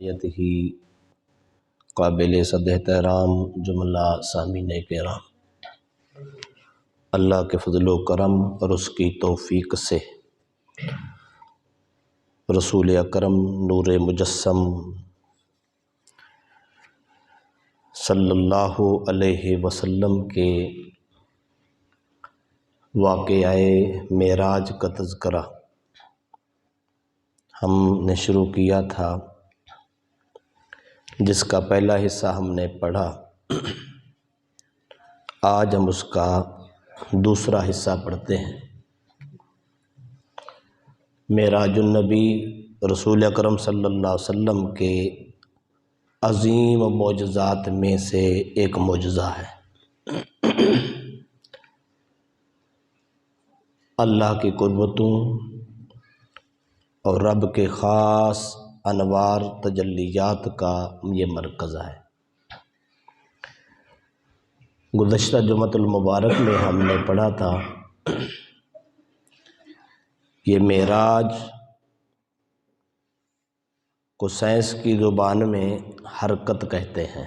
یتہی قابل صد احترام جملہ سامعین کرام، اللہ کے فضل و کرم اور اس کی توفیق سے رسول اکرم نور مجسم صلی اللہ علیہ وسلم کے واقعہ معراج کا تذکرہ ہم نے شروع کیا تھا، جس کا پہلا حصہ ہم نے پڑھا۔ آج ہم اس کا دوسرا حصہ پڑھتے ہیں۔ معراج النبی رسول اکرم صلی اللہ علیہ وسلم کے عظیم معجزات میں سے ایک معجزہ ہے۔ اللہ کی قربتوں اور رب کے خاص انوار تجلیات کا یہ مرکز ہے۔ گزشتہ جمعۃ المبارک میں ہم نے پڑھا تھا، یہ معراج کو سائنس کی زبان میں حرکت کہتے ہیں۔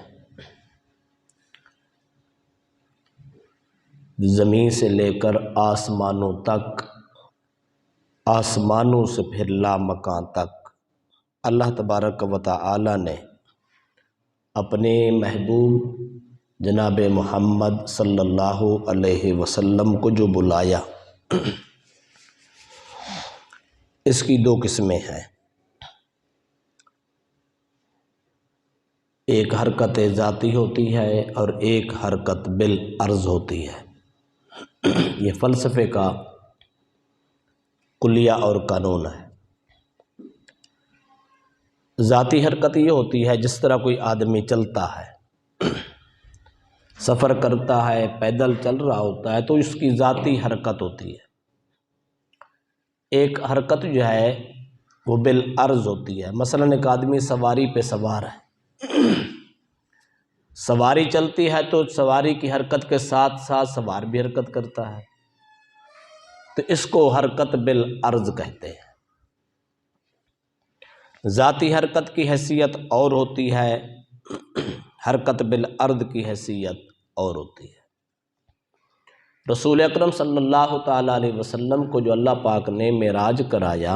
زمین سے لے کر آسمانوں تک، آسمانوں سے پھر لامکان تک اللہ تبارک و تعالی نے اپنے محبوب جناب محمد صلی اللہ علیہ وسلم کو جو بلایا، اس کی دو قسمیں ہیں۔ ایک حرکت ذاتی ہوتی ہے اور ایک حرکت بالعرض ہوتی ہے۔ یہ فلسفے کا کلیہ اور قانون ہے۔ ذاتی حرکت یہ ہوتی ہے جس طرح کوئی آدمی چلتا ہے، سفر کرتا ہے، پیدل چل رہا ہوتا ہے تو اس کی ذاتی حرکت ہوتی ہے۔ ایک حرکت جو ہے وہ بالعرض ہوتی ہے۔ مثلا ایک آدمی سواری پہ سوار ہے، سواری چلتی ہے تو سواری کی حرکت کے ساتھ ساتھ سوار بھی حرکت کرتا ہے، تو اس کو حرکت بالعرض کہتے ہیں۔ ذاتی حرکت کی حیثیت اور ہوتی ہے، حرکت بالعرض کی حیثیت اور ہوتی ہے۔ رسول اکرم صلی اللہ تعالیٰ علیہ وسلم کو جو اللہ پاک نے معراج کرایا،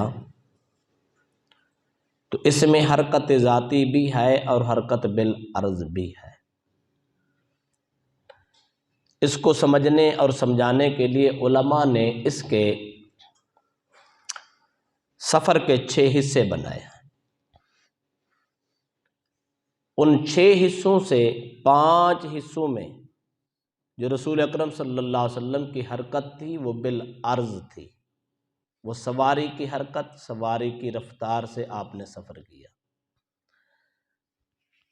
تو اس میں حرکت ذاتی بھی ہے اور حرکت بالعرض بھی ہے۔ اس کو سمجھنے اور سمجھانے کے لیے علماء نے اس کے سفر کے 6 حصے بنائے ہیں۔ ان 6 حصوں سے 5 حصوں میں جو رسول اکرم صلی اللہ علیہ وسلم کی حرکت تھی وہ بالعرض تھی، وہ سواری کی حرکت، سواری کی رفتار سے آپ نے سفر کیا۔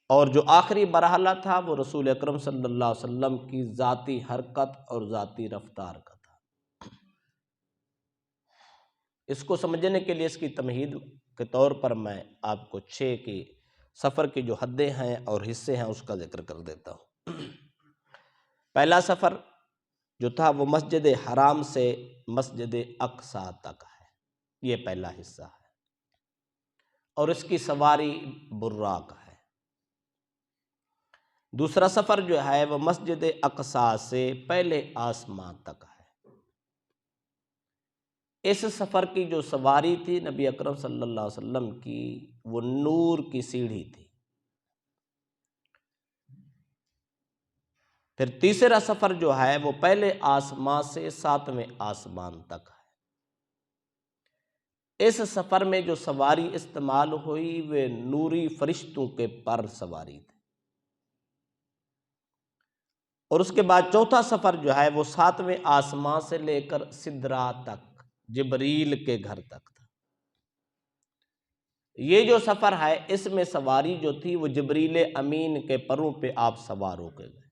اور جو آخری مرحلہ تھا وہ رسول اکرم صلی اللہ علیہ وسلم کی ذاتی حرکت اور ذاتی رفتار کا تھا۔ اس کو سمجھنے کے لیے اس کی تمہید کے طور پر میں آپ کو 6 کی سفر کی جو حدیں ہیں اور حصے ہیں اس کا ذکر کر دیتا ہوں۔ پہلا سفر جو تھا وہ مسجد حرام سے مسجد اقصیٰ تک ہے، یہ پہلا حصہ ہے، اور اس کی سواری براق ہے۔ دوسرا سفر جو ہے وہ مسجد اقصیٰ سے پہلے آسمان تک ہے۔ اس سفر کی جو سواری تھی نبی اکرم صلی اللہ علیہ وسلم کی، وہ نور کی سیڑھی تھی۔ پھر تیسرا سفر جو ہے وہ پہلے آسمان سے 7ویں آسمان تک ہے۔ اس سفر میں جو سواری استعمال ہوئی وہ نوری فرشتوں کے پر سواری تھی۔ اور اس کے بعد چوتھا سفر جو ہے وہ 7ویں آسمان سے لے کر سدرا تک، جبریل کے گھر تک تھا۔ یہ جو سفر ہے اس میں سواری جو تھی وہ جبریل امین کے پروں پہ آپ سوار ہو کے گئے،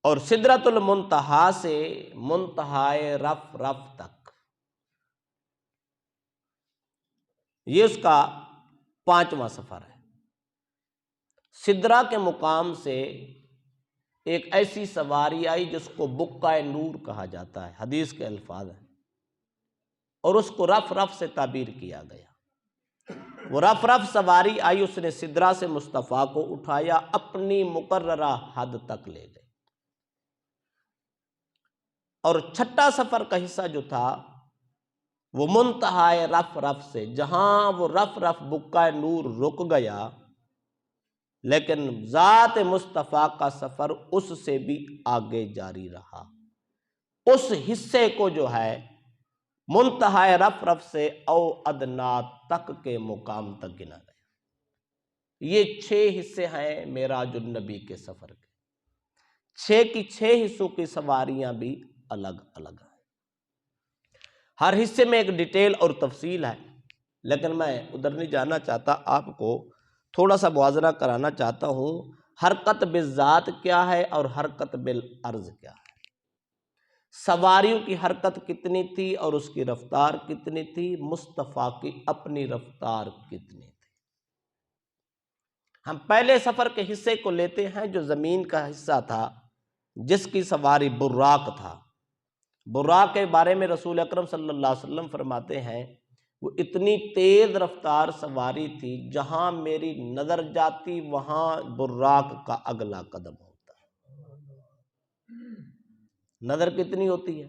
اور سدرۃ المنتہا سے منتہائے رف تک، یہ اس کا 5واں سفر ہے۔ سدرا کے مقام سے ایک ایسی سواری آئی جس کو بقعہ نور کہا جاتا ہے، حدیث کے الفاظ ہیں، اور اس کو رف رف سے تعبیر کیا گیا۔ وہ رف رف سواری آئی، اس نے سدرہ سے مصطفیٰ کو اٹھایا، اپنی مقررہ حد تک لے گئے۔ اور چھٹا سفر کا حصہ جو تھا وہ منتہائے رف رف سے، جہاں وہ رف رف بکہ نور رک گیا، لیکن ذات مصطفیٰ کا سفر اس سے بھی آگے جاری رہا۔ اس حصے کو جو ہے منتہائے رف رف سے او ادنا تک کے مقام تک گنا گیا۔ یہ 6 حصے ہیں معراج النبی کے سفر کے۔ 6 کی 6 حصوں کی سواریاں بھی الگ الگ ہیں۔ ہر حصے میں ایک ڈیٹیل اور تفصیل ہے، لیکن میں ادھر نہیں جانا چاہتا، آپ کو تھوڑا سا موازنہ کرانا چاہتا ہوں۔ حرکت بالذات کیا ہے اور حرکت بالعرض کیا ہے۔ سواریوں کی حرکت کتنی تھی اور اس کی رفتار کتنی تھی، مصطفیٰ کی اپنی رفتار کتنی تھی۔ ہم پہلے سفر کے حصے کو لیتے ہیں جو زمین کا حصہ تھا، جس کی سواری براق تھا۔ براق کے بارے میں رسول اکرم صلی اللہ علیہ وسلم فرماتے ہیں وہ اتنی تیز رفتار سواری تھی، جہاں میری نظر جاتی وہاں براق کا اگلا قدم ہوتا ہے۔ نظر کتنی ہوتی ہے؟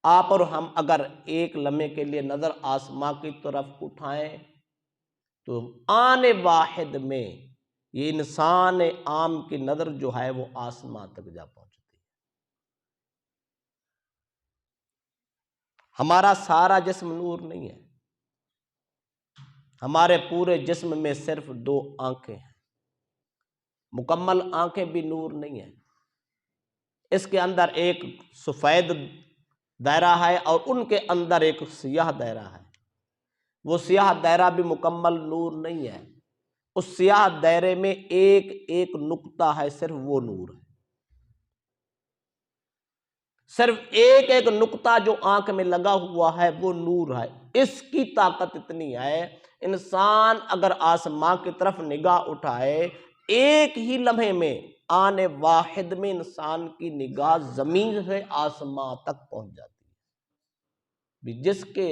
آپ اور ہم اگر ایک لمحے کے لیے نظر آسماں کی طرف اٹھائیں تو آن واحد میں یہ انسان عام کی نظر جو ہے وہ آسماں تک جا پہنچتی ہے۔ ہمارا سارا جسم نور نہیں ہے، ہمارے پورے جسم میں صرف 2 آنکھیں ہیں، مکمل آنکھیں بھی نور نہیں ہیں۔ اس کے اندر ایک سفید دائرہ ہے اور ان کے اندر ایک سیاہ دائرہ ہے۔ وہ سیاہ دائرہ بھی مکمل نور نہیں ہے، اس سیاہ دائرے میں ایک ایک نقطہ ہے، صرف وہ نور ہے۔ صرف ایک ایک نقطہ جو آنکھ میں لگا ہوا ہے وہ نور ہے۔ اس کی طاقت اتنی ہے، انسان اگر آسماں کی طرف نگاہ اٹھائے، ایک ہی لمحے میں آنے واحد میں انسان کی نگاہ زمین سے آسماں تک پہنچ جاتی ہے۔ جس کے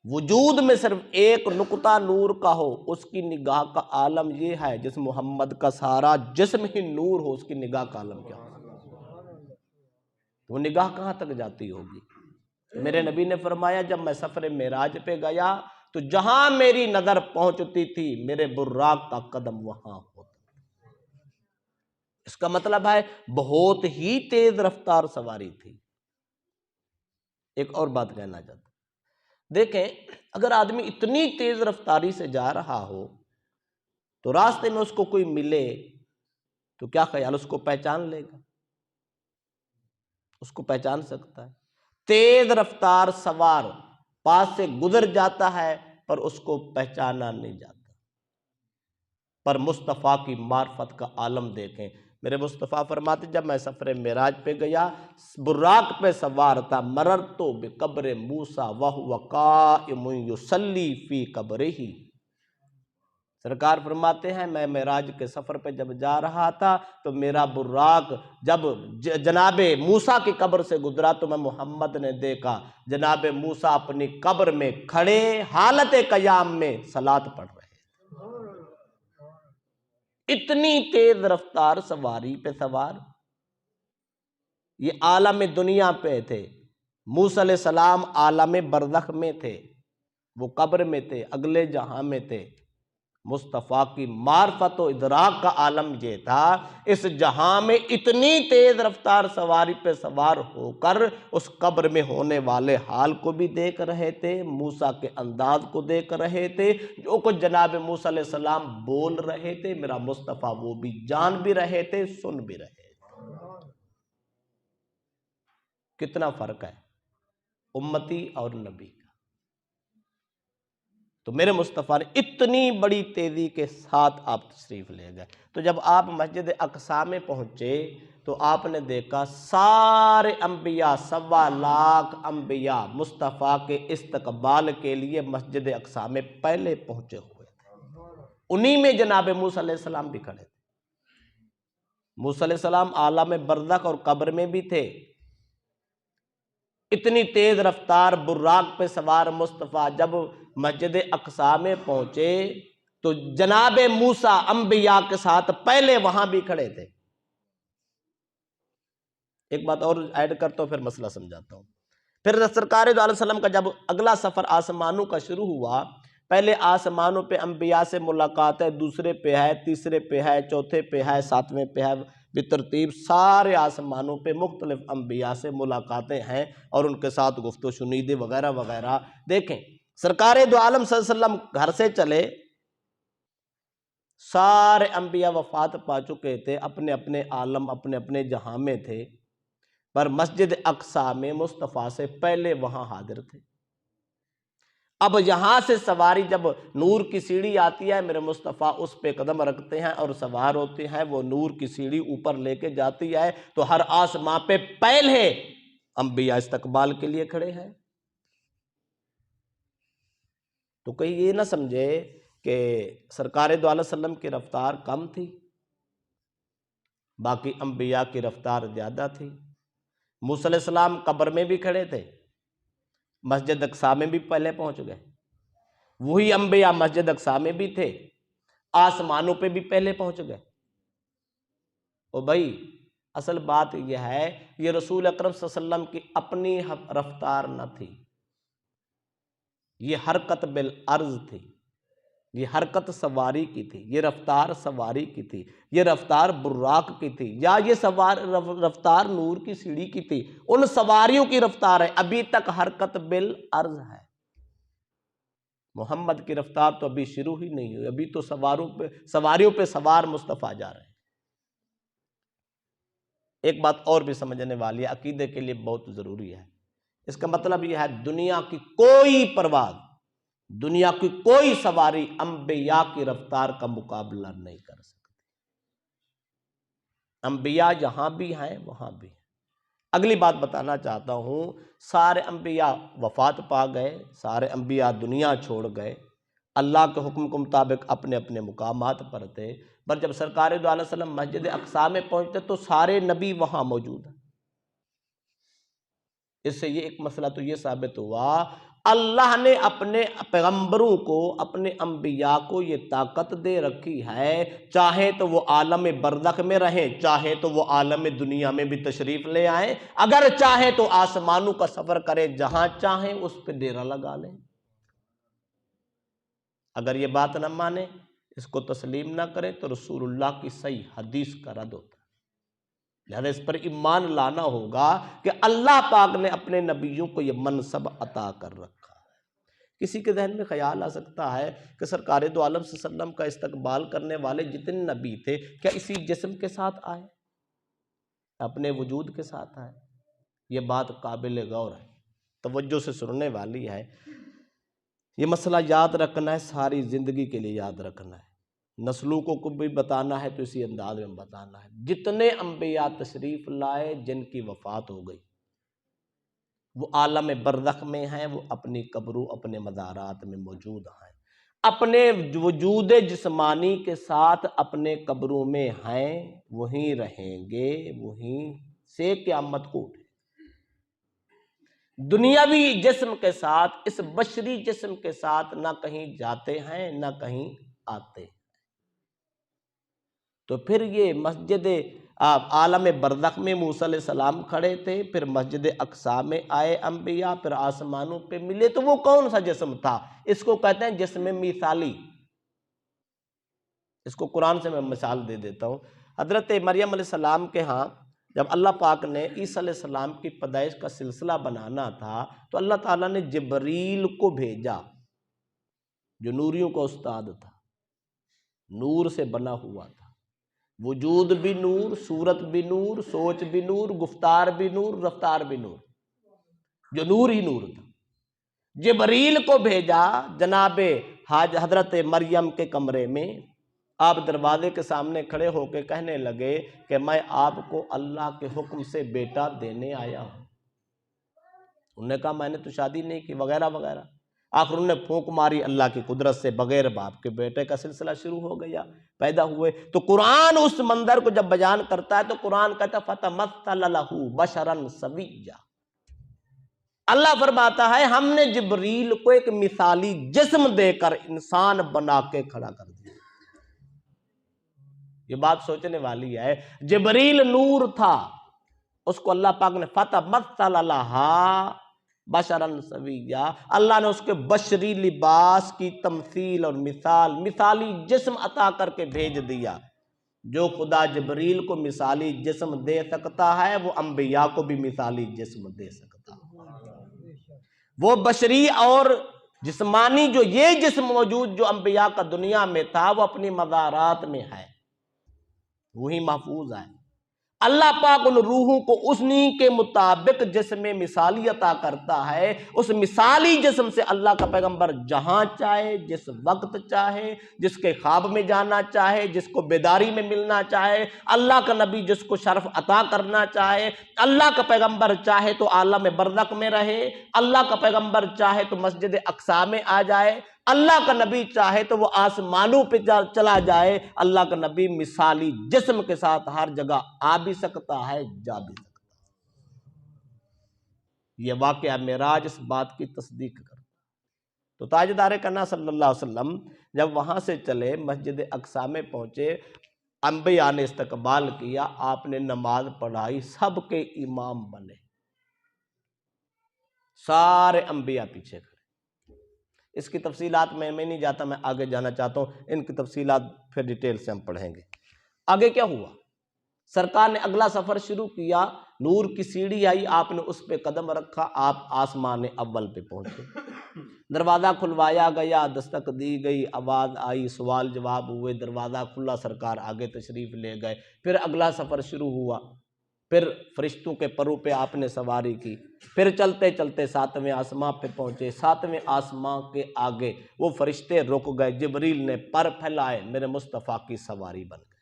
وجود میں صرف ایک نقطہ نور کا ہو، اس کی نگاہ کا عالم یہ ہے، جس محمد کا سارا جسم ہی نور ہو، اس کی نگاہ کا عالم کیا ہو؟ وہ نگاہ کہاں تک جاتی ہوگی؟ میرے نبی نے فرمایا جب میں سفر معراج پہ گیا تو جہاں میری نظر پہنچتی تھی میرے براق کا قدم وہاں ہوتا۔ اس کا مطلب ہے بہت ہی تیز رفتار سواری تھی۔ ایک اور بات کہنا چاہتا ہوں، دیکھیں اگر آدمی اتنی تیز رفتاری سے جا رہا ہو تو راستے میں اس کو کوئی ملے تو کیا خیال اس کو پہچان لے گا؟ اس کو پہچان سکتا ہے؟ تیز رفتار سوار پاس سے گزر جاتا ہے پر اس کو پہچانا نہیں جاتا۔ پر مصطفیٰ کی معرفت کا عالم دیکھیں، میرے مصطفیٰ فرماتے جب میں سفر معراج پہ گیا، براق پہ سوار تھا، مررت بقبر موسیٰ وہو قائم یصلی فی قبرہ۔ سرکار فرماتے ہیں میں معراج کے سفر پہ جب جا رہا تھا تو میرا براق جب جناب موسیٰ کی قبر سے گزرا تو میں محمد نے دیکھا جناب موسیٰ اپنی قبر میں کھڑے حالت قیام میں صلاۃ پڑھ رہے ہیں۔ اتنی تیز رفتار سواری پہ سوار، یہ عالم دنیا پہ تھے۔ موسیٰ علیہ السلام عالم برزخ میں تھے، وہ قبر میں تھے، اگلے جہاں میں تھے۔ مصطفیٰ کی معرفت و ادراک کا عالم یہ تھا، اس جہاں میں اتنی تیز رفتار سواری پہ سوار ہو کر اس قبر میں ہونے والے حال کو بھی دیکھ رہے تھے، موسیٰ کے انداز کو دیکھ رہے تھے، جو کچھ جناب موسیٰ علیہ السلام بول رہے تھے میرا مصطفیٰ وہ بھی جان بھی رہے تھے، سن بھی رہے تھے۔ کتنا فرق ہے امتی اور نبی کا۔ تو میرے مصطفیٰ نے اتنی بڑی تیزی کے ساتھ آپ تشریف لے گئے۔ تو جب آپ مسجد اقصیٰ میں پہنچے تو آپ نے دیکھا سارے انبیاء، 1.25 لاکھ انبیاء مصطفیٰ کے استقبال کے لیے مسجد اقصیٰ میں پہلے پہنچے ہوئے تھے۔ انہی میں جناب موسیٰ علیہ السلام بھی کھڑے تھے۔ موسیٰ علیہ السلام عالم برزخ اور قبر میں بھی تھے، اتنی تیز رفتار براق پہ سوار مصطفیٰ جب مسجد اقصی میں پہنچے تو جناب موسیٰ انبیاء کے ساتھ پہلے وہاں بھی کھڑے تھے۔ ایک بات اور ایڈ کرتا ہوں پھر مسئلہ سمجھاتا ہوں۔ پھر سرکار دو علیہ وسلم کا جب اگلا سفر آسمانوں کا شروع ہوا، پہلے آسمانوں پہ انبیاء سے ملاقات ہے، دوسرے پہ ہے، تیسرے پہ ہے، چوتھے پہ ہے، ساتویں پہ ہے، بترتیب سارے آسمانوں پہ مختلف انبیاء سے ملاقاتیں ہیں اور ان کے ساتھ گفت و شنیدیں وغیرہ وغیرہ۔ دیکھیں سرکار دو عالم صلی اللہ علیہ وسلم گھر سے چلے، سارے انبیاء وفات پا چکے تھے، اپنے اپنے عالم اپنے اپنے جہاں میں تھے، پر مسجد اقصی میں مصطفیٰ سے پہلے وہاں حاضر تھے۔ اب یہاں سے سواری جب نور کی سیڑھی آتی ہے، میرے مصطفیٰ اس پہ قدم رکھتے ہیں اور سوار ہوتے ہیں، وہ نور کی سیڑھی اوپر لے کے جاتی ہے تو ہر آسمان پہ پہلے انبیاء استقبال کے لیے کھڑے ہیں۔ تو کہیں یہ نہ سمجھے کہ سرکار دو علیہ وسلم کی رفتار کم تھی، باقی انبیاء کی رفتار زیادہ تھی۔ موسیٰ علیہ السلام قبر میں بھی کھڑے تھے، مسجد اقصی میں بھی پہلے پہنچ گئے، وہی انبیاء مسجد اقصی میں بھی تھے، آسمانوں پہ بھی پہلے پہنچ گئے۔ او بھائی اصل بات یہ ہے، یہ رسول اکرم صلی اللہ علیہ وسلم کی اپنی رفتار نہ تھی، یہ حرکت بالعرض تھی، یہ حرکت سواری کی تھی، یہ رفتار سواری کی تھی، یہ رفتار براق کی تھی، یا یہ رفتار نور کی سیڑھی کی تھی۔ ان سواریوں کی رفتار ہے، ابھی تک حرکت بالعرض ہے۔ محمد کی رفتار تو ابھی شروع ہی نہیں ہوئی، ابھی تو سواریوں پہ سوار مصطفیٰ جا رہے ہیں۔ ایک بات اور بھی سمجھنے والی ہے، عقیدے کے لیے بہت ضروری ہے۔ اس کا مطلب یہ ہے دنیا کی کوئی پرواز، دنیا کی کوئی سواری انبیاء کی رفتار کا مقابلہ نہیں کر سکتی۔ انبیاء جہاں بھی ہیں وہاں بھی ہیں۔ اگلی بات بتانا چاہتا ہوں، سارے انبیاء وفات پا گئے، سارے انبیاء دنیا چھوڑ گئے، اللہ کے حکم کے مطابق اپنے اپنے مقامات پر تھے، پر جب سرکار دو علیہ وسلم مسجد اقصی میں پہنچتے تو سارے نبی وہاں موجود ہیں۔ اس سے یہ ایک مسئلہ تو یہ ثابت ہوا، اللہ نے اپنے پیغمبروں کو، اپنے انبیاء کو یہ طاقت دے رکھی ہے، چاہے تو وہ عالم برزخ میں رہیں، چاہے تو وہ عالم دنیا میں بھی تشریف لے آئیں، اگر چاہے تو آسمانوں کا سفر کریں، جہاں چاہیں اس پہ ڈیرا لگا لیں۔ اگر یہ بات نہ مانے، اس کو تسلیم نہ کرے تو رسول اللہ کی صحیح حدیث کا رد ہوتا ہے۔ لہذا اس پر ایمان لانا ہوگا کہ اللہ پاک نے اپنے نبیوں کو یہ منصب عطا کر رکھا ہے۔ کسی کے ذہن میں خیال آ سکتا ہے کہ سرکار دو عالم صلی اللہ علیہ وسلم کا استقبال کرنے والے جتنے نبی تھے کیا اسی جسم کے ساتھ آئے، اپنے وجود کے ساتھ آئے؟ یہ بات قابل غور ہے، توجہ سے سننے والی ہے۔ یہ مسئلہ یاد رکھنا ہے، ساری زندگی کے لیے یاد رکھنا ہے، نسلوں کو بھی بتانا ہے تو اسی انداز میں بتانا ہے۔ جتنے انبیاء تشریف لائے جن کی وفات ہو گئی، وہ عالم برزخ میں ہیں، وہ اپنی قبروں اپنے مزارات میں موجود ہیں، اپنے وجود جسمانی کے ساتھ اپنے قبروں میں ہیں، وہیں رہیں گے، وہیں سے قیامت کو اٹھے۔ دنیاوی جسم کے ساتھ، اس بشری جسم کے ساتھ نہ کہیں جاتے ہیں نہ کہیں آتے ہیں۔ تو پھر یہ مسجد عالم برزخ میں موسیٰ علیہ السلام کھڑے تھے، پھر مسجد اقصی میں آئے انبیاء، پھر آسمانوں پہ ملے، تو وہ کون سا جسم تھا؟ اس کو کہتے ہیں جسم مثالی۔ اس کو قرآن سے میں مثال دے دیتا ہوں۔ حضرت مریم علیہ السلام کے ہاں جب اللہ پاک نے عیسیٰ علیہ السلام کی پیدائش کا سلسلہ بنانا تھا تو اللہ تعالیٰ نے جبریل کو بھیجا، جو نوریوں کا استاد تھا، نور سے بنا ہوا تھا، وجود بھی نور، صورت بھی نور، سوچ بھی نور، گفتار بھی نور، رفتار بھی نور، جو نور ہی نور تھا۔ جبریل کو بھیجا جناب حضرت مریم کے کمرے میں، آپ دروازے کے سامنے کھڑے ہو کے کہنے لگے کہ میں آپ کو اللہ کے حکم سے بیٹا دینے آیا ہوں۔ انہوں نے کہا میں نے تو شادی نہیں کی وغیرہ وغیرہ۔ آخر انہوں نے پھونک ماری، اللہ کی قدرت سے بغیر باپ کے بیٹے کا سلسلہ شروع ہو گیا، پیدا ہوئے۔ تو قرآن اس منظر کو جب بیان کرتا ہے تو قرآن کہتا ہے فَتَمَثَّلَ لَهُ بَشَرًا سَوِيًّا، اللہ فرماتا ہے ہم نے جبریل کو ایک مثالی جسم دے کر انسان بنا کے کھڑا کر دیا۔ یہ بات سوچنے والی ہے۔ جبریل نور تھا، اس کو اللہ پاک نے فتمثل لہا بشرا سویا، اللہ نے اس کے بشری لباس کی تمثیل اور مثالی جسم عطا کر کے بھیج دیا۔ جو خدا جبریل کو مثالی جسم دے سکتا ہے وہ انبیاء کو بھی مثالی جسم دے سکتا ہے۔ وہ بشری اور جسمانی جو یہ جسم موجود جو انبیاء کا دنیا میں تھا وہ اپنی مزارات میں ہے، وہی محفوظ ہے۔ اللہ پاک ان روحوں کو اسنی کے مطابق جسم مثالی عطا کرتا ہے۔ اس مثالی جسم سے اللہ کا پیغمبر جہاں چاہے، جس وقت چاہے، جس کے خواب میں جانا چاہے، جس کو بیداری میں ملنا چاہے، اللہ کا نبی جس کو شرف عطا کرنا چاہے، اللہ کا پیغمبر چاہے تو عالم برزخ میں رہے، اللہ کا پیغمبر چاہے تو مسجد اقصی میں آ جائے، اللہ کا نبی چاہے تو وہ آسمانوں پہ چلا جائے۔ اللہ کا نبی مثالی جسم کے ساتھ ہر جگہ آ بھی سکتا ہے، جا بھی سکتا ہے۔ یہ واقعہ معراج اس بات کی تصدیق کرتا۔ تو تاجدار کنا صلی اللہ علیہ وسلم جب وہاں سے چلے، مسجد اقصی میں پہنچے، انبیاء نے استقبال کیا، آپ نے نماز پڑھائی، سب کے امام بنے، سارے انبیاء پیچھے کھڑے۔ اس کی تفصیلات میں نہیں جاتا، میں آگے جانا چاہتا ہوں، ان کی تفصیلات پھر ڈیٹیل سے ہم پڑھیں گے۔ آگے کیا ہوا؟ سرکار نے اگلا سفر شروع کیا، نور کی سیڑھی آئی، آپ نے اس پہ قدم رکھا، آپ آسمان اول پہ پہنچے۔ دروازہ کھلوایا گیا، دستک دی گئی، آواز آئی، سوال جواب ہوئے، دروازہ کھلا، سرکار آگے تشریف لے گئے۔ پھر اگلا سفر شروع ہوا، پھر فرشتوں کے پروں پہ آپ نے سواری کی، پھر چلتے چلتے 7ویں آسمان پہ پہنچے۔ 7ویں آسمان کے آگے وہ فرشتے رک گئے، جبریل نے پر پھیلائے، میرے مصطفیٰ کی سواری بن گئے۔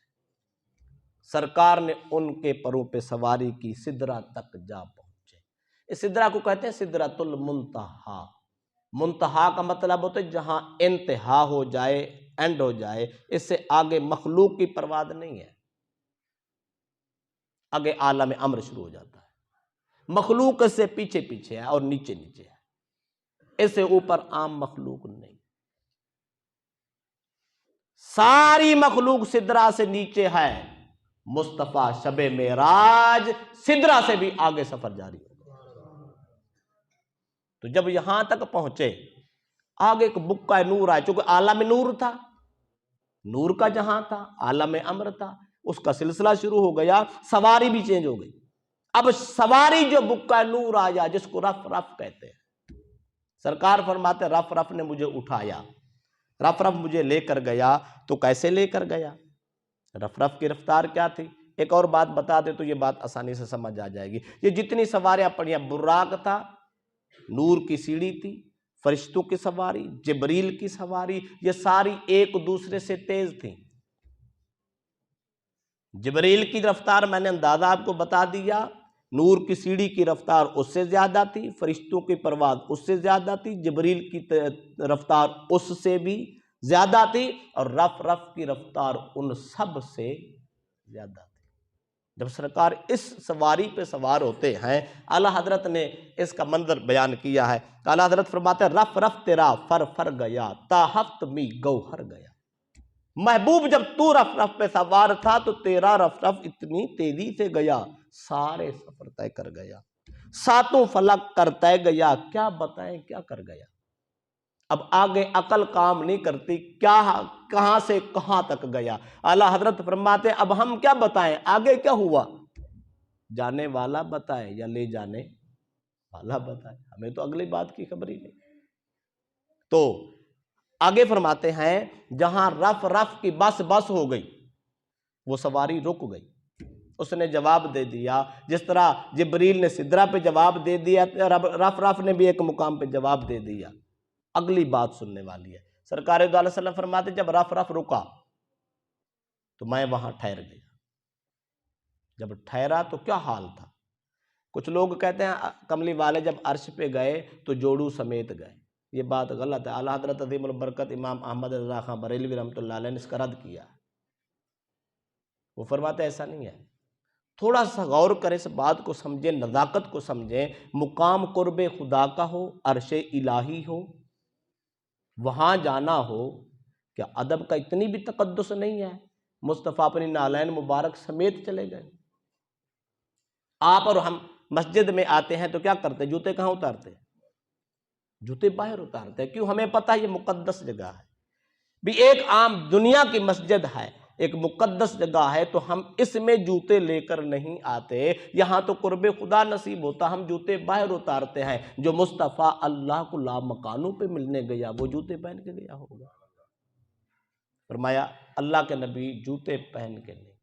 سرکار نے ان کے پروں پہ سواری کی، سدرہ تک جا پہنچے۔ اس سدرہ کو کہتے ہیں سدرۃ المنتہا۔ منتہا کا مطلب ہوتا ہے جہاں انتہا ہو جائے، اینڈ ہو جائے، اس سے آگے مخلوق کی پرواز نہیں ہے، آگے عالم امر شروع ہو جاتا ہے۔ مخلوق سے پیچھے پیچھے ہے اور نیچے نیچے ہے، اس سے اوپر عام مخلوق نہیں۔ ساری مخلوق سدرہ سے نیچے ہے، مصطفیٰ شب معراج سدرہ سے بھی آگے سفر جاری ہو گیا۔ تو جب یہاں تک پہنچے، آگے ایک بکہ نور آئے، چونکہ عالم نور تھا، نور کا جہاں تھا، عالم امر تھا، اس کا سلسلہ شروع ہو گیا، سواری بھی چینج ہو گئی۔ اب سواری جو بکہ نور آیا، جس کو رف رف کہتے ہیں، سرکار فرماتے رف رف نے مجھے اٹھایا، رف رف مجھے لے کر گیا۔ تو کیسے لے کر گیا؟ رف رف کی رفتار کیا تھی؟ ایک اور بات بتا دے تو یہ بات آسانی سے سمجھ آ جائے گی۔ یہ جتنی سواریاں پڑھیں، براق تھا، نور کی سیڑھی تھی، فرشتوں کی سواری، جبریل کی سواری، یہ ساری ایک دوسرے سے تیز تھیں۔ جبریل کی رفتار میں نے اندازہ آپ کو بتا دیا، نور کی سیڑھی کی رفتار اس سے زیادہ تھی، فرشتوں کی پرواز اس سے زیادہ تھی، جبریل کی رفتار اس سے بھی زیادہ تھی، اور رف رف کی رفتار ان سب سے زیادہ تھی۔ جب سرکار اس سواری پہ سوار ہوتے ہیں، اعلیٰ حضرت نے اس کا منظر بیان کیا ہے۔ اعلیٰ حضرت فرماتے ہیں رف رف تیرا فر فر گیا، تاہفت می گوہر گیا۔ محبوب جب تو رف رف پہ سوار تھا تو تیرا رف رف اتنی تیزی سے گیا، سارے سفر طے کر گیا، 7 فلک کر طے گیا، کیا بتائیں کیا کر گیا۔ اب آگے عقل کام نہیں کرتی، کیا کہاں سے کہاں تک گیا۔ اعلیٰ حضرت فرماتے ہیں اب ہم کیا بتائیں، آگے کیا ہوا، جانے والا بتائے یا لے جانے والا بتائے، ہمیں تو اگلی بات کی خبر ہی نہیں۔ تو آگے فرماتے ہیں جہاں رف رف کی بس ہو گئی، وہ سواری رک گئی، اس نے جواب دے دیا، جس طرح جبریل نے سدرہ پہ جواب دے دیا، رف رف نے بھی ایک مقام پہ جواب دے دیا۔ اگلی بات سننے والی ہے۔ سرکار دو علیہ وسلم فرماتے جب رف رف رکا تو میں وہاں ٹھہر گیا۔ جب ٹھہرا تو کیا حال تھا؟ کچھ لوگ کہتے ہیں کملی والے جب عرش پہ گئے تو جوڑو سمیت گئے، یہ بات غلط ہے۔ اعلیٰ حضرت عظیم البرکت امام احمد رضا خان بریلوی رحمۃ اللہ علیہ نے اس کا رد کیا۔ وہ فرماتے ایسا نہیں ہے، تھوڑا سا غور کریں، اس بات کو سمجھیں، نزاکت کو سمجھیں۔ مقام قرب خدا کا ہو، عرش الہی ہو، وہاں جانا ہو، کیا ادب کا اتنی بھی تقدس نہیں ہے؟ مصطفیٰ اپنی نالین مبارک سمیت چلے گئے۔ آپ اور ہم مسجد میں آتے ہیں تو کیا کرتے ہیں؟ جوتے کہاں اتارتے ہیں؟ جوتے باہر اتارتے ہیں۔ کیوں؟ ہمیں پتہ ہے یہ مقدس جگہ ہے۔ بھی ایک عام دنیا کی مسجد ہے، ایک مقدس جگہ ہے، تو ہم اس میں جوتے لے کر نہیں آتے۔ یہاں تو قرب خدا نصیب ہوتا، ہم جوتے باہر اتارتے ہیں۔ جو مصطفیٰ اللہ کو لامکانوں پہ ملنے گیا وہ جوتے پہن کے گیا ہوگا؟ فرمایا اللہ کے نبی جوتے پہن کے نہیں،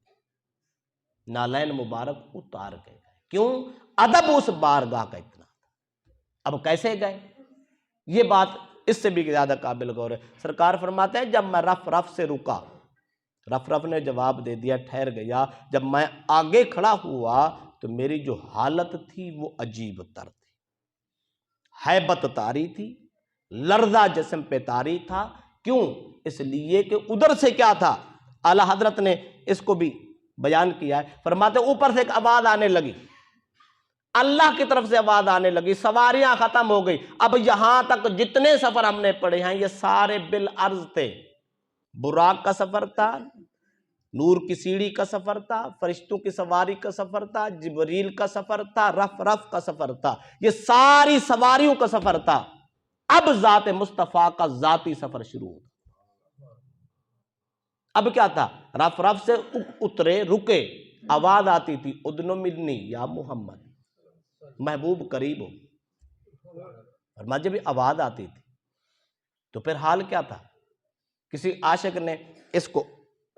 نالین مبارک اتار کے گئے۔ کیوں؟ ادب اس بارگاہ کا اتنا تھا۔ اب کیسے گئے؟ یہ بات اس سے بھی زیادہ قابل غور ہے۔ سرکار فرماتے ہیں جب میں رف سے رکا، رف نے جواب دے دیا، ٹھہر گیا، جب میں آگے کھڑا ہوا تو میری جو حالت تھی وہ عجیب تر تھی، ہیبت طاری تھی، لرزہ جسم پہ طاری تھا۔ کیوں؟ اس لیے کہ ادھر سے کیا تھا؟ اعلیٰ حضرت نے اس کو بھی بیان کیا ہے، فرماتے اوپر سے ایک آواز آنے لگی، اللہ کی طرف سے آواز آنے لگی، سواریاں ختم ہو گئی۔ اب یہاں تک جتنے سفر ہم نے پڑھے ہیں یہ سارے بالعرض تھے۔ براق کا سفر تھا، نور کی سیڑھی کا سفر تھا، فرشتوں کی سواری کا سفر تھا، جبریل کا سفر تھا، رف کا سفر تھا، یہ ساری سواریوں کا سفر تھا۔ اب ذات مصطفیٰ کا ذاتی سفر شروع ہو۔ اب کیا تھا؟ رف سے اترے، رکے، آواز آتی تھی ادنو منی یا محمد، محبوب قریب ہو۔ اور جب آواز آتی تھی تو پھر حال کیا تھا؟ کسی عاشق نے اس کو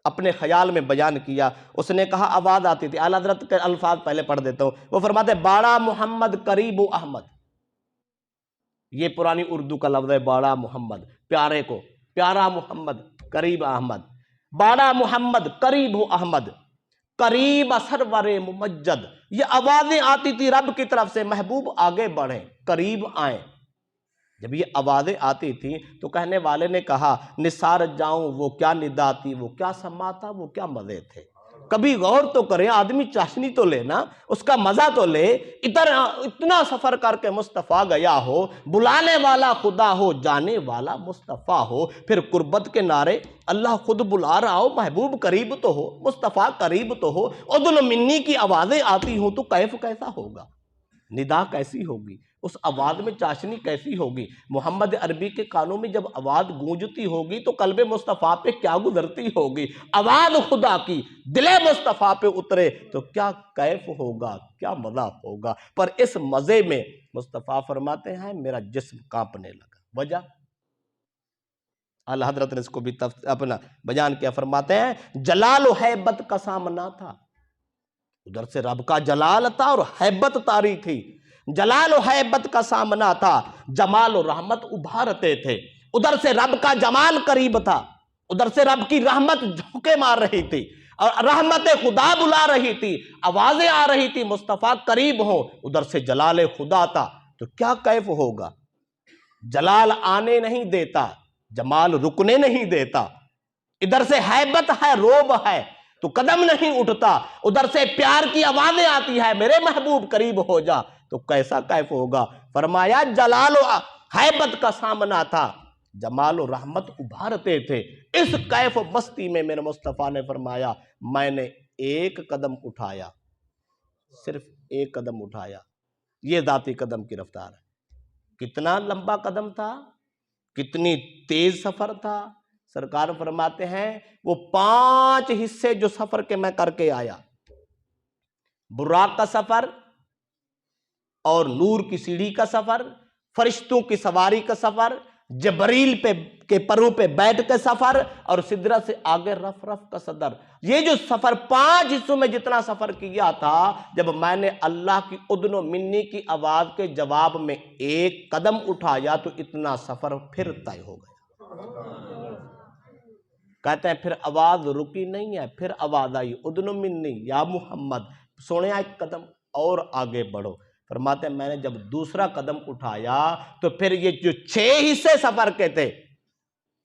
اپنے خیال میں بیان کیا، اس نے کہا آواز آتی تھی، اعلیٰ حضرت کے الفاظ پہلے پڑھ دیتا ہوں، وہ فرماتے باڑا محمد قریب احمد۔ یہ پرانی اردو کا لفظ ہے، باڑا محمد، پیارے کو، پیارا محمد قریب احمد، باڑا محمد قریب احمد، قریب سرور ممجد۔ یہ آوازیں آتی تھی رب کی طرف سے، محبوب آگے بڑھیں، قریب آئیں۔ جب یہ آوازیں آتی تھیں تو کہنے والے نے کہا نثار جاؤں وہ کیا ندا تھی، وہ کیا سما تھا، وہ کیا مزے تھے۔ کبھی غور تو کریں، آدمی چاشنی تو لے نا، اس کا مزہ تو لے۔ اتنا سفر کر کے مصطفیٰ گیا ہو، بلانے والا خدا ہو، جانے والا مصطفیٰ ہو، پھر قربت کے نعرے اللہ خود بلا رہا ہو، محبوب قریب تو ہو، مصطفیٰ قریب تو ہو، ادن منی کی آوازیں آتی ہوں تو کیف کیسا ہوگا؟ ندا کیسی ہوگی؟ اس آواز میں چاشنی کیسی ہوگی؟ محمد عربی کے کانوں میں جب آواز گونجتی ہوگی تو قلب مصطفیٰ پہ کیا گزرتی ہوگی؟ آواز خدا کی دل مصطفیٰ پہ اترے تو کیا کیف ہوگا، کیا مزہ ہوگا۔ پر اس مزے میں مصطفیٰ فرماتے ہیں میرا جسم کانپنے لگا۔ وجہ اعلیٰ حضرت نے اس کو بھی اپنا بیان کیا، فرماتے ہیں جلال و ہیبت کا سامنا تھا، ادھر سے رب کا جلال تھا اور ہیبت طاری تھی، جلال و ہیبت کا سامنا تھا، جمال و رحمت ابھارتے تھے، ادھر سے رب کا جمال قریب تھا، ادھر سے رب کی رحمت جھونکے مار رہی تھی اور رحمت خدا بلا رہی تھی، آوازیں آ رہی تھی مصطفیٰ قریب ہو، ادھر سے جلال خدا تھا۔ تو کیا کیف ہوگا؟ جلال آنے نہیں دیتا، جمال رکنے نہیں دیتا، ادھر سے ہیبت ہے، روب ہے تو قدم نہیں اٹھتا، ادھر سے پیار کی آوازیں آتی ہے میرے محبوب قریب ہو جا، تو کیسا کیف ہوگا؟ فرمایا جلال و ہیبت کا سامنا تھا، جمال و رحمت ابھارتے تھے۔ اس کیف و مستی میں میرے مصطفیٰ نے فرمایا میں نے ایک قدم اٹھایا، صرف ایک قدم اٹھایا، یہ ذاتی قدم کی رفتار ہے۔ کتنا لمبا قدم تھا، کتنی تیز سفر تھا۔ سرکار فرماتے ہیں وہ 5 حصے جو سفر کے میں کر کے آیا، براق کا سفر اور نور کی سیڑھی کا سفر، فرشتوں کی سواری کا سفر، جبریل کے پروں پہ بیٹھ کے سفر اور سدرہ سے آگے رف کا صدر، یہ جو سفر 5 حصوں میں جتنا سفر کیا تھا، جب میں نے اللہ کی اذن و منی کی آواز کے جواب میں ایک قدم اٹھایا تو اتنا سفر پھر طے ہو گیا۔ کہتے ہیں پھر آواز رکی نہیں ہے، پھر آواز آئی اذن منی یا محمد، سونے ایک قدم اور آگے بڑھو۔ فرماتے ہیں میں نے جب دوسرا قدم اٹھایا تو پھر یہ جو 6 حصے سفر کے تھے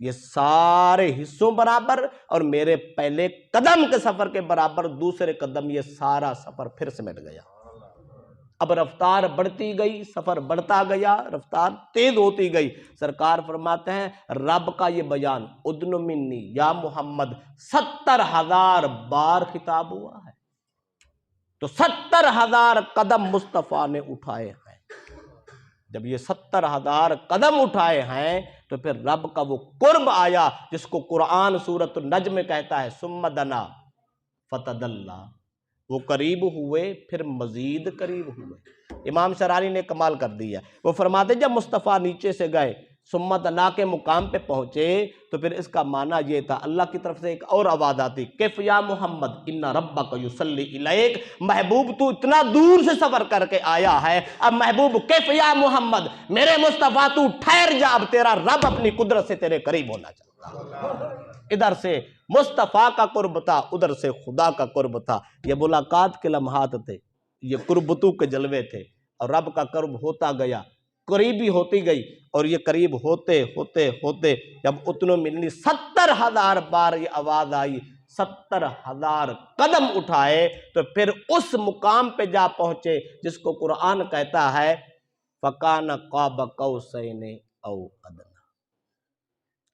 یہ سارے حصوں برابر اور میرے پہلے قدم کے سفر کے برابر دوسرے قدم، یہ سارا سفر پھر سمٹ گیا۔ اب رفتار بڑھتی گئی، سفر بڑھتا گیا، رفتار تیز ہوتی گئی۔ سرکار فرماتے ہیں رب کا یہ بیان ادن منی یا محمد 70,000 بار خطاب ہوا ہے، تو 70,000 قدم مصطفیٰ نے اٹھائے ہیں۔ جب یہ 70,000 قدم اٹھائے ہیں تو پھر رب کا وہ قرب آیا جس کو قرآن سورۃ النجم میں کہتا ہے ثم دنا فتدلی، وہ قریب ہوئے پھر مزید قریب ہوئے۔ امام شرانی نے کمال کر دیا، وہ فرماتے جب مصطفیٰ نیچے سے گئے ثم دنا کے مقام پہ پہنچے تو پھر اس کا معنی یہ تھا، اللہ کی طرف سے ایک اور آواز آتی کیف یا محمد ان ربک یصلی الیک، محبوب تو اتنا دور سے سفر کر کے آیا ہے، اب محبوب کیف یا محمد میرے مصطفیٰ تو ٹھہر جا، اب تیرا رب اپنی قدرت سے تیرے قریب ہونا چاہتا۔ ادھر سے مصطفیٰ کا قرب تھا، ادھر سے خدا کا قرب تھا، یہ ملاقات کے لمحات تھے، یہ قربتوں کے جلوے تھے، اور رب کا قرب ہوتا گیا، قریبی ہوتی گئی، اور یہ قریب ہوتے ہوتے ہوتے جب اتنو ملنی 70,000 بار یہ آواز آئی، 70,000 قدم اٹھائے تو پھر اس مقام پہ جا پہنچے جس کو قرآن کہتا ہے فَكَانَ قَابَ قَوْسَيْنِ أَوْ أَدْنَىٰ۔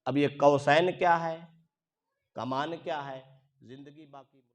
اب یہ قوسین کیا ہے، کمان کیا ہے، زندگی باقی